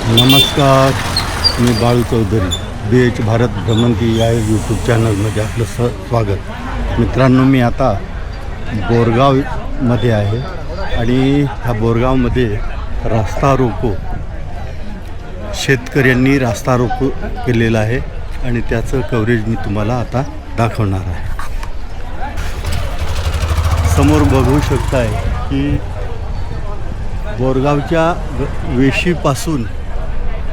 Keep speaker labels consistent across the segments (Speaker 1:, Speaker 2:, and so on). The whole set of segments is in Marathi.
Speaker 1: नमस्कार, मी बाळू चौधरी. BH भारत भ्रमंती या यूट्यूब चॅनलमध्ये आपलं स्वागत. मित्रांनो, मी आता बोरगावमध्ये आहे आणि ह्या बोरगावमध्ये रास्ता रोको, शेतकऱ्यांनी रास्ता रोको केलेला आहे आणि त्याचं कव्हरेज मी तुम्हाला आता दाखवणार आहे. समोर बघू शकताय की बोरगावच्या वेशीपासून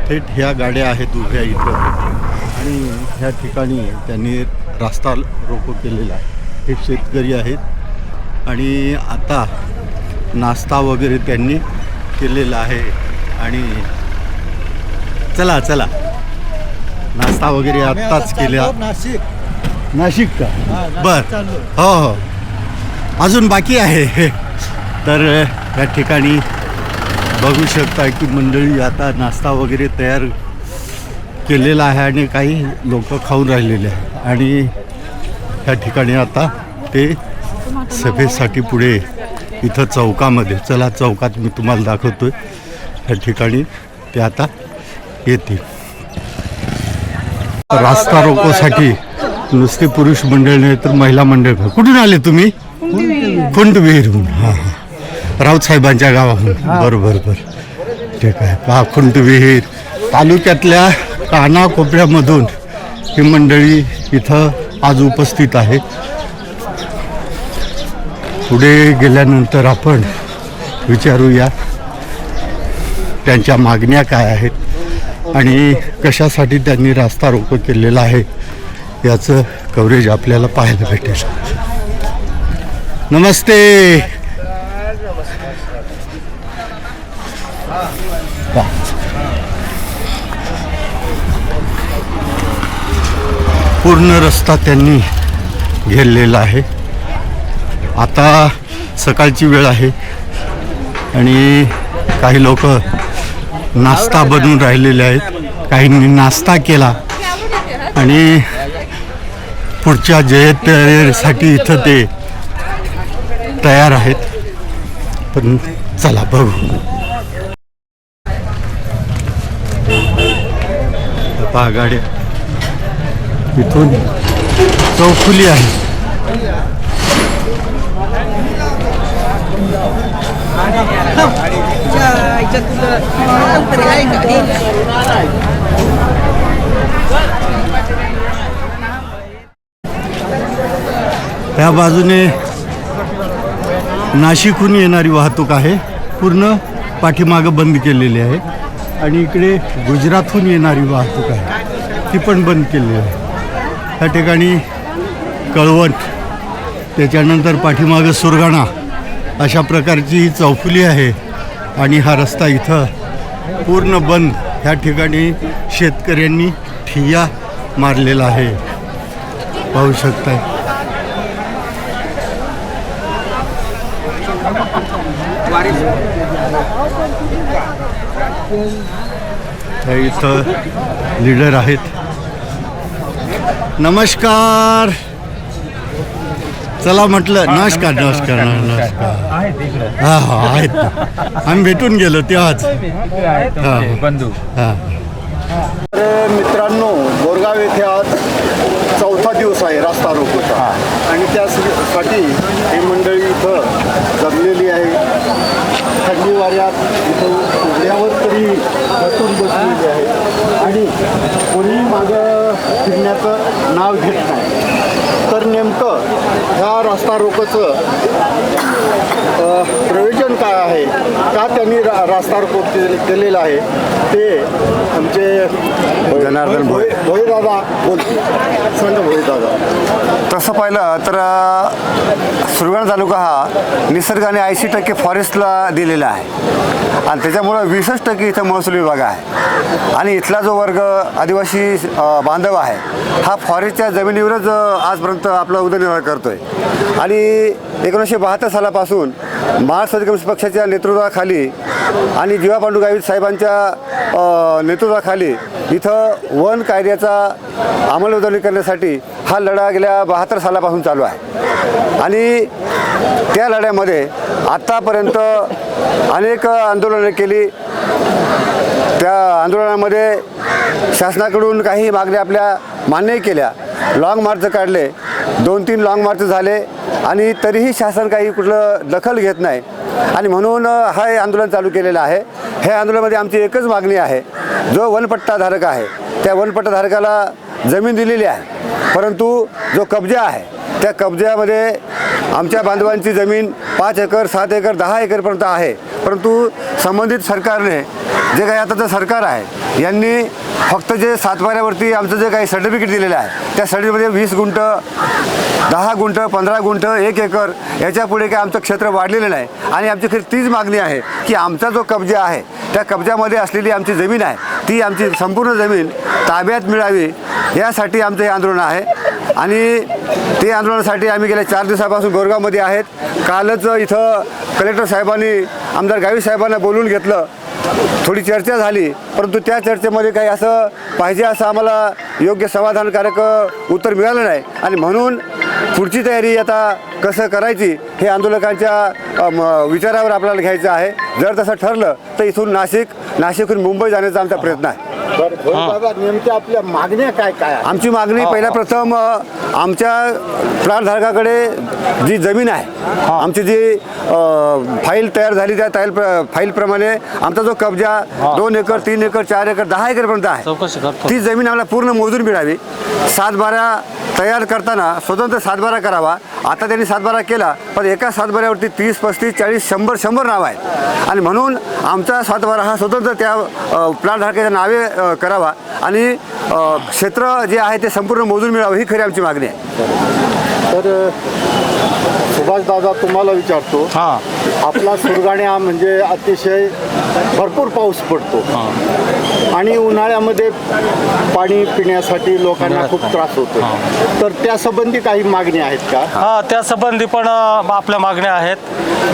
Speaker 1: थेट ह्या गाड्या आहेत उभ्या इथं आणि ह्या ठिकाणी त्यांनी रास्ता रोको केलेला आहे. हे शेतकरी आहेत आणि आता नाश्ता वगैरे त्यांनी केलेला आहे. आणि चला चला, नाश्ता वगैरे आत्ताच केला. नाशिक का? बर, हो हो, अजून बाकी आहे. तर या ठिकाणी बघू शकता की मंडळी आता नाश्ता वगैरे तयार केलेला आहे आणि काही लोक खाऊन राहिलेले आहे. आणि ह्या ठिकाणी आता ते सभेसाठी पुढे इथं चौकामध्ये, चला चौकात मी तुम्हाला दाखवतोय. ह्या ठिकाणी ते आता येतील. रास्ता रोकोसाठी नुसते पुरुष मंडळ नाही तर महिला मंडळ. कुठून आले तुम्ही? खुंटविहीरहून. हां हां, राऊत साहेबांच्या गावाहून. बरोबर बरं, ठीक आहे. पहा, खुंटविहीर तालुक्यातल्या कानाकोपऱ्यामधून ही मंडळी इथं आज उपस्थित आहे. पुढे गेल्यानंतर आपण विचारूया त्यांच्या मागण्या काय आहेत आणि कशासाठी त्यांनी रास्ता रोको केलेला आहे, याचं कव्हरेज आपल्याला पाहायला भेटेल. नमस्ते. पूर्ण रस्ता त्यांनी घेरलेला आहे. आता सकाळची वेळ आहे आणि काही लोक नाश्ता बनवून राहिलेले आहेत. काहींनी नाश्ता केला आणि पुढच्या जयंतीसाठी इथं ते तयार आहेत. पण चला बघू. पहा, गाड्या इथून चौफुली आहे. त्या बाजूने नाशिकहून येणारी वाहतूक आहे, पूर्ण पाठीमागं बंद केलेली आहे. आणि इकडे गुजरातहून येणारी वाहतूक आहे, ती पण बंद केलेली आहे. त्या ठिकाणी कळवण, त्याच्यानंतर पाठीमागं सुरगाणा, अशा प्रकारची ही चौफुली आहे. आणि हा रस्ता इथं पूर्ण बंद. ह्या ठिकाणी शेतकऱ्यांनी ठिय्या मारलेला आहे, पाहू शकताय. हे इथं लीडर आहेत. नमस्कार. चला म्हटलं, नमस्कार नमस्कार नमस्कार. हां हां, आहेत ना, आम्ही भेटून गेलो तेव्हाच. हां बंधू. हां, तर मित्रांनो, बोरगाव येथे आज चौथा दिवस आहे रास्ता रोकोचा आणि त्यासाठी ही मंडळी इथं जमलेली आहे. थंडी वाऱ्यात इथं उघड्यावर तरी बसून बसलेली आहे आणि कोणी मागं फिरण्याचं नाव घेत नाही. तर नेमकं ह्या रास्ता रोकोचं प्रयोजन काय आहे, का त्यांनी रास्ता रोको केलेला आहे, ते आमचे जनार्दन भोईदादा बोलतील. सांगा भोईदादा.
Speaker 2: तसं पाहिलं तर सुरगाणा तालुका हा निसर्गाने 80% फॉरेस्टला दिलेला आहे आणि त्याच्यामुळं 20% इथं महसूल विभाग आहे. आणि इथला जो वर्ग आदिवासी बांधव आहे हा फॉरेस्टच्या जमिनीवरच आजपर्यंत आपला उदरनिर्वाह करतो आहे. आणि 1972 सालापासून महाराष्ट्र कम्युनिस्ट पक्षाच्या नेतृत्वाखाली आणि जीवा पांडू गावित साहेबांच्या नेतृत्वाखाली इथं वन कायद्याचा अंमलबजावणी करण्यासाठी हा लढा गेल्या 72 सालापासून चालू आहे. आणि त्या लढ्यामध्ये आत्तापर्यंत अनेक आंदोलने केली. त्या आंदोलनामध्ये शासनाकडून काही मागण्या आपल्या मान्य केल्या, लाँग मार्च काढले, 2-3 लाँग मार्च झाले आणि तरीही शासन काही कुठलं दखल घेत नाही आणि म्हणून हे आंदोलन चालू केलेलं आहे. हे आंदोलनामध्ये आमची एकच मागणी आहे, जो वनपट्टाधारक आहे त्या वनपट्टाधारकाला जमीन दिलेली आहे, परंतु जो कब्जा आहे त्या कब्ज्यामध्ये आमच्या बांधवांची जमीन 5 एकर 7 एकर 10 एकरपर्यंत आहे, परंतु संबंधित सरकारने जे काही आताचं सरकार आहे यांनी फक्त जे सातबाऱ्यावरती आमचं जे काही सर्टिफिकेट दिलेलं आहे त्या सर्टिफिकेटमध्ये 20 गुंठ 10 गुंठ 15 गुंठ 1 एकर याच्या पुढे काही आमचं क्षेत्र वाढलेलं नाही आणि आमची खरी तीच मागणी आहे की आमचा जो कब्जा आहे त्या कब्जामध्ये असलेली आमची जमीन आहे ती आमची संपूर्ण जमीन ताब्यात मिळावी यासाठी आमचं हे आंदोलन आहे. आणि ते आंदोलनासाठी आम्ही गेल्या 4 दिवसापासून गोरगावमध्ये आहेत. कालच इथं कलेक्टर साहेबांनी आमदार गावित साहेबांना बोलवून घेतलं, थोडी चर्चा झाली, परंतु त्या चर्चेमध्ये काही असं पाहिजे असं आम्हाला योग्य समाधानकारक उत्तर मिळालं नाही आणि म्हणून पुढची तयारी आता कसं करायची हे आंदोलकांच्या विचारावर आपल्याला घ्यायचं आहे. जर तसं ठरलं तर इथून नाशिकहून मुंबई जाण्याचा आमचा प्रयत्न आहे.
Speaker 1: बाबा, नेमक्या आपल्या मागण्या काय काय आहे?
Speaker 2: आमची मागणी पहिल्या प्रथम आमच्या प्लॉटधारकाकडे जी जमीन आहे, आमची जी फाईल तयार झाली त्या फाईलप्रमाणे आमचा जो कब्जा 2 एकर 3 एकर 4 एकर 10 एकरपर्यंत आहे, ती जमीन आम्हाला पूर्ण मोजून मिळावी. 7/12 तयार करताना स्वतंत्र 7/12 करावा. आता त्यांनी 7/12 केला, पण एका 7/12वरती 30 35 40 100 नावं आहेत आणि म्हणून आमचा 7/12 हा स्वतंत्र त्या प्लॉटधारकाच्या नावे करावा आणि क्षेत्र जे आहे ते संपूर्ण मोजून मिळावं ही खरी आमची मागणी आहे.
Speaker 1: तर सुभाष दादा, तुम्हाला विचारतो, आपला सुरगाणा म्हणजे अतिशय भरपूर पाऊस पडतो आणि उन्हाळ्यामध्ये पाणी पिण्यासाठी लोकांना खूप त्रास होतो, तर त्या संबंधी काही मागणी आहेत का?
Speaker 3: हा, त्या संबंधी पण आपल्या मागण्या आहेत.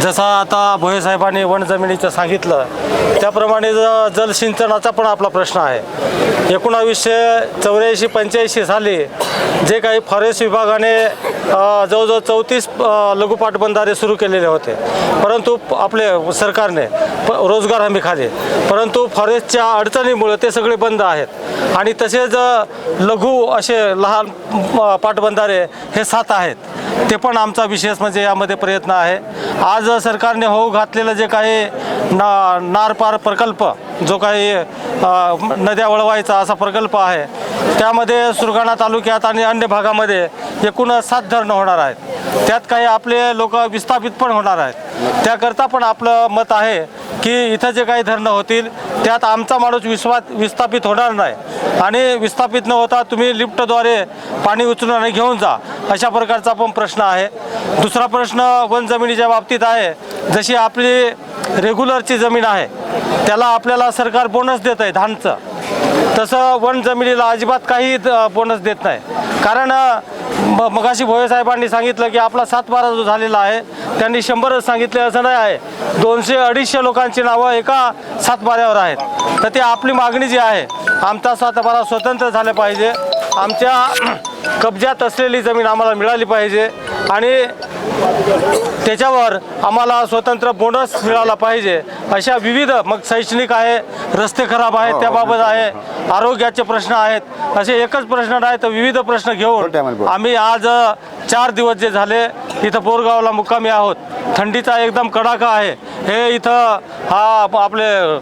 Speaker 3: जसं आता भोये साहेबांनी वन जमिनीचं सांगितलं त्याप्रमाणे जलसिंचनाचा पण आपला प्रश्न आहे. 1984-85 साली जे काही फॉरेस्ट विभागाने जवळजवळ 34 लघु पाटबंधारे सुरू केलेले होते, परंतु आपले सरकारने रोजगार हमी खाली, परंतु फॉरेस्टच्या अडचणीमुळे ते सगळे बंद आहेत आणि तसेच लघु असे लहान पाटबंधारे हे 7 आहेत. ते पण आमचा विशेष म्हणजे यामध्ये प्रयत्न आहे. आज सरकारने होऊ घातलेलं जे काही नार पार प्रकल्प, जो काही नद्या वळवायचा असा प्रकल्प आहे, त्यामध्ये सुरगाणा तालुक्यात आणि अन्य भागामध्ये एकूण 7 धरणं होणार आहेत. त्यात काही आपले लोक विस्थापित पण होणार आहेत. त्याकरता पण आपलं मत आहे की इथं जे काही धरणं होतील त्यात आमचा माणूस विस्थापित होणार नाही आणि विस्थापित न होता तुम्ही लिफ्टद्वारे पाणी उचलून आणि घेऊन जा, अशा प्रकारचा पण प्रश्न आहे. दुसरा प्रश्न वन जमिनीच्या बाबतीत आहे. जशी आपली रेग्युलरची जमीन आहे त्याला आपल्याला सरकार बोनस देत आहे धानचं, तसं वन जमिनीला अजिबात काही बोनस देत नाही. कारण मगाशी भोये साहेबांनी सांगितलं की आपला 7/12 जो झालेला आहे त्यांनी 100च सांगितले असं नाही आहे. 200-250 लोकांची नावं एका 7/12वर आहेत. तर ते आपली मागणी जी आहे, आमचा 7/12 स्वतंत्र झाले पाहिजे, आमच्या कब्जात असलेली जमीन आम्हाला मिळाली पाहिजे आणि त्याच्यावर आम्हाला स्वतंत्र बोनस मिळाला पाहिजे. अशा विविध, मग शैक्षणिक आहे, रस्ते खराब आहेत त्याबाबत आहे, आरोग्याचे प्रश्न आहेत, असे एकच प्रश्न नाही तर विविध प्रश्न घेऊन आम्ही आज 4 दिवस जे झाले इथं बोरगावला मुक्कामी आहोत. थंडीचा एकदम कडाका आहे. हे इथं हा आपले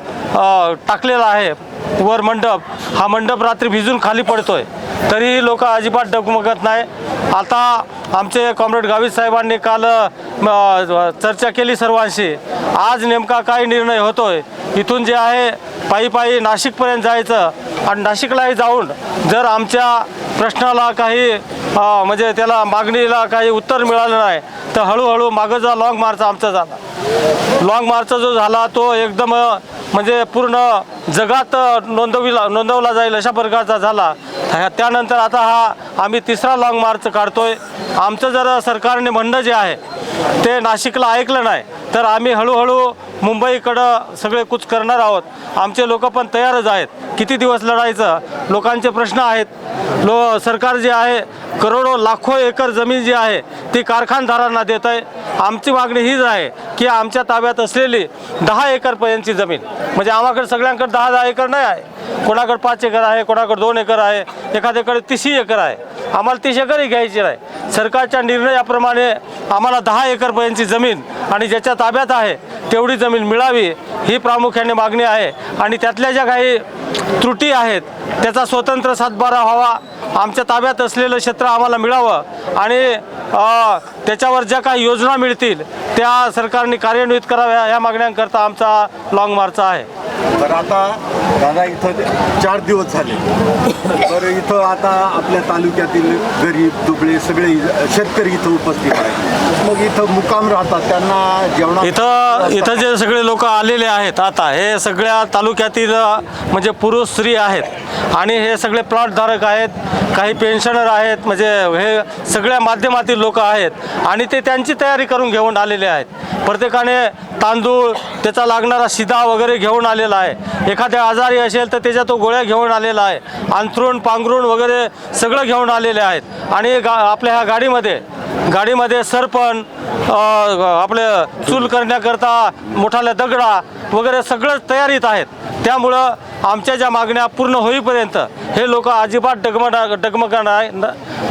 Speaker 3: टाकलेला आहे वर मंडप, हा मंडप रात्री भिजून खाली पडतोय तरीही लोक अजिबात डगमगत नाही. आता आमचे कॉम्रेड गावित साहेबांनी काल चर्चा केली सर्वांशी. आज नेमका काय निर्णय होतोय, इथून जे आहे पायी नाशिकपर्यंत जायचं आणि नाशिकलाही जाऊन जर आमच्या प्रश्नाला काही म्हणजे त्याला मागणीला काही उत्तर मिळालं नाही तर हळूहळू मागं जा लाँग मार्च आमचा झाला. लाँग मार्च जो झाला तो एकदम म्हणजे पूर्ण जगात नोंदवला जाईल अशा प्रकारचा झाला त्यानंतर आता हा आम्ही तिसरा लाँग मार्च काढतोय. आमचं जर सरकारने म्हणणं जे आहे ते नाशिकला ऐकलं नाही तर आम्ही हळूहळू मुंबईकडं सगळे कूच करणार आहोत. आमचे लोक पण तयारच आहेत. किती दिवस लढायचं? लोकांचे प्रश्न आहेत. सरकार जे आहे करोडो लाखो एकर जमीन जी आहे ती कारखानदारांना देत आहे. आमची मागणी हीच आहे की आमच्या ताब्यात असलेली 10 एकरपर्यंतची जमीन, म्हणजे आम्हाकडे सगळ्यांकडे 10 एकर नाही आहे. कोणाकडे 5 एकर आहे, कोणाकडे 2 एकर आहे, एखाद्याकडे 30 एकर आहे. आम्हाला 30 एकरही घ्यायची नाही. सरकारच्या निर्णयाप्रमाणे आम्हाला 10 एकरपर्यंतची जमीन आणि ज्याच्या ताब्यात आहे तेवढी जमीन मिळावी ही प्रामुख्याने मागणी आहे. आणि त्यातल्या ज्या काही त्रुटी आहेत त्याचा स्वतंत्र सातबारा व्हावा. आमच्या ताब्यात असलेलं क्षेत्र आम्हाला मिळावं आणि त्याच्यावर ज्या काही योजना मिळतील त्या सरकारने कार्यान्वित कराव्या या मागण्यांकरता आमचा लाँग मार्च आहे.
Speaker 1: तर आता दादा इथं 4 दिवस झाले. तर इथं आता आपल्या तालुक्यातील गरीब दुबळे सगळे शेतकरी इथं उपस्थित आहेत. मग इथं मुक्काम राहतात, त्यांना जेवणा
Speaker 3: इथं जे सगळे लोक आलेले आहेत आता हे सगळ्या तालुक्यातील म्हणजे पुरुष स्त्री आहेत आणि हे सगळे प्लॉटधारक आहेत, काही पेन्शनर आहेत, म्हणजे हे सगळ्या माध्यमातील लोक आहेत आणि ते त्यांची तयारी करून घेऊन आलेले आहेत. प्रत्येकाने तांदूळ, त्याचा लागणारा शिदा वगैरे घेऊन आलेला आहे. एखाद्या आजारी असेल तर त्याच्या तो गोळ्या घेऊन आलेला आहे. अंथरूण पांघरूण वगैरे सगळं घेऊन आलेले आहेत आणि आपल्या ह्या गाडीमध्ये सरपण, आपले चूल करण्याकरता मोठाल्या दगडा वगैरे सगळं तयारीत आहेत. त्यामुळं आमच्या ज्या मागण्या पूर्ण होईपर्यंत हे लोक अजिबात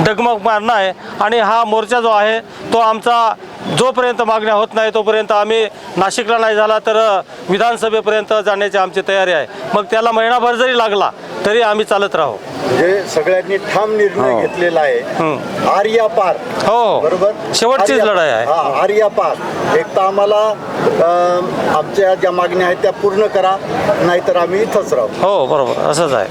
Speaker 3: डगमगणार नाही आणि हा मोर्चा जो आहे तो आमचा जोपर्यंत मागण्या होत नाही तोपर्यंत आम्ही नाशिकला नाही झाला तर विधानसभेपर्यंत जाण्याची आमची तयारी आहे. मग त्याला महिनाभर जरी लागला तरी आम्ही चालत राहू.
Speaker 1: हे सगळ्यांनी ठाम निर्णय घेतलेला आहे. आर्या पार.
Speaker 3: हो,
Speaker 1: बरोबर,
Speaker 3: शेवटचीच लढाई आहे.
Speaker 1: आर्या पार. एक तर आम्हाला आमच्या ज्या मागण्या आहेत त्या पूर्ण करा, नाहीतर आम्ही इथंच राहू.
Speaker 3: हो, बरोबर, असंच आहे.